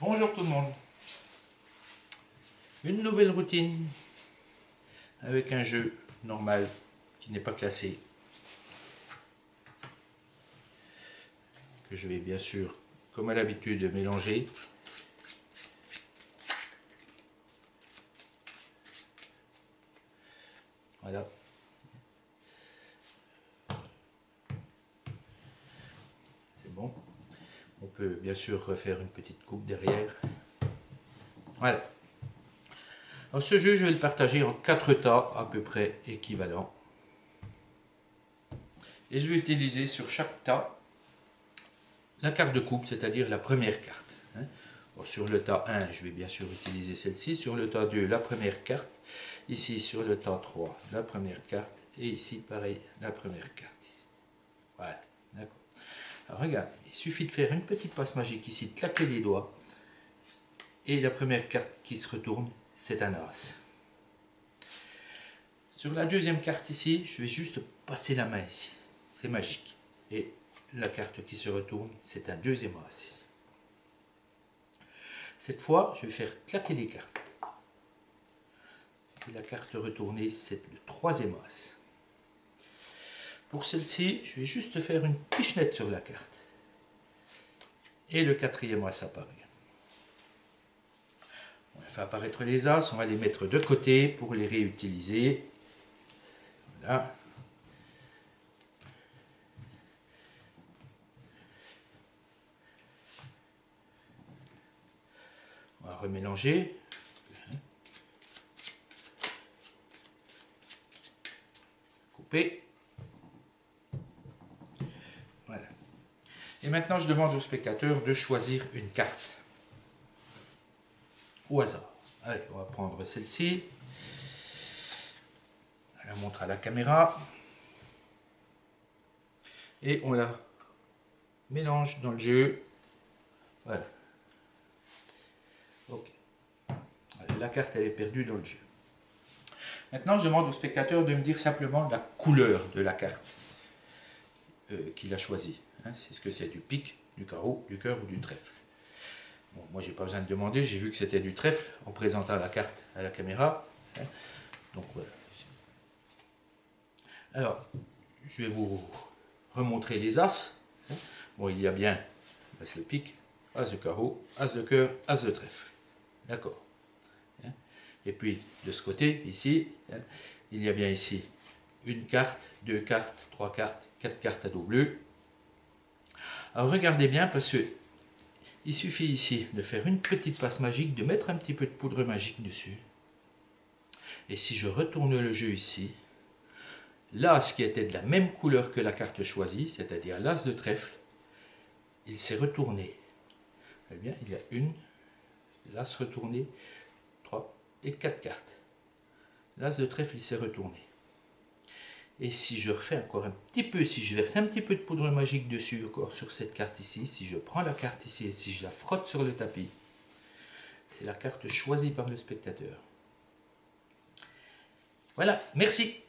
Bonjour tout le monde. Une nouvelle routine avec un jeu normal qui n'est pas classé. Que je vais bien sûr, comme à l'habitude, mélanger. Voilà. C'est bon. On peut bien sûr refaire une petite coupe derrière. Voilà. Alors ce jeu, je vais le partager en 4 tas à peu près équivalents. Et je vais utiliser sur chaque tas la carte de coupe, c'est-à-dire la première carte. Bon, sur le tas 1, je vais bien sûr utiliser celle-ci. Sur le tas 2, la première carte. Ici, sur le tas 3, la première carte. Et ici, pareil, la première carte. Ici. Voilà, d'accord. Alors regarde, il suffit de faire une petite passe magique ici, de claquer les doigts. Et la première carte qui se retourne, c'est un as. Sur la deuxième carte ici, je vais juste passer la main ici. C'est magique. Et la carte qui se retourne, c'est un deuxième as. Cette fois, je vais faire claquer les cartes. Et la carte retournée, c'est le troisième as. Pour celle-ci, je vais juste faire une pichenette sur la carte. Et le quatrième as apparaît. On va faire apparaître les as, on va les mettre de côté pour les réutiliser. Voilà. On va remélanger. Couper. Voilà. Et maintenant, je demande au spectateur de choisir une carte. Au hasard. Allez, on va prendre celle-ci. On la montre à la caméra. Et on la mélange dans le jeu. Voilà. Ok. Allez, la carte, elle est perdue dans le jeu. Maintenant, je demande au spectateur de me dire simplement la couleur de la carte qu'il a choisie. Est-ce que c'est du pique, du carreau, du cœur ou du trèfle? Bon, moi, j'ai pas besoin de demander, j'ai vu que c'était du trèfle en présentant la carte à la caméra. Donc voilà. Alors, je vais vous remontrer les as. Bon, il y a bien as le pique, as de carreau, as de cœur, as de trèfle. D'accord. Et puis, de ce côté, ici, il y a bien ici une carte, 2 cartes, 3 cartes, 4 cartes à dos bleu. Alors, regardez bien parce que il suffit ici de faire une petite passe magique, de mettre un petit peu de poudre magique dessus. Et si je retourne le jeu ici, l'as qui était de la même couleur que la carte choisie, c'est-à-dire l'as de trèfle, il s'est retourné. Eh bien, il y a une, l'as retourné, 3 et 4 cartes. L'as de trèfle, il s'est retourné. Et si je refais encore un petit peu, si je verse un petit peu de poudre magique dessus encore sur cette carte ici, si je prends la carte ici et si je la frotte sur le tapis, c'est la carte choisie par le spectateur. Voilà, merci.